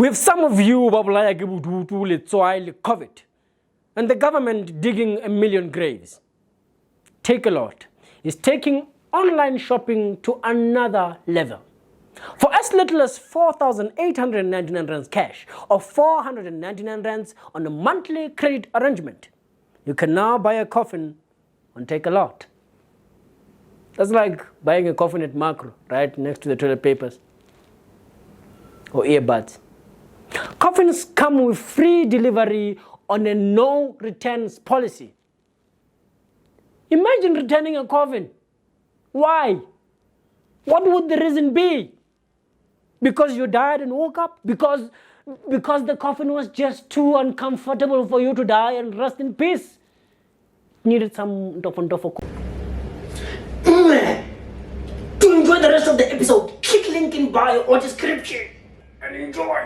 With some of you, COVID, and the government digging 1 million graves. Takealot is taking online shopping to another level. For as little as 4,899 rands cash or 499 rands on a monthly credit arrangement, you can now buy a coffin on Takealot. That's like buying a coffin at Macro, right next to the toilet papers or earbuds. Coffins come with free delivery on a no returns policy. Imagine returning a coffin. Why? What would the reason be? Because you died and woke up? Because the coffin was just too uncomfortable for you to die and rest in peace? Needed some Ndhlovu. To enjoy the rest of the episode, click link in bio or description and enjoy.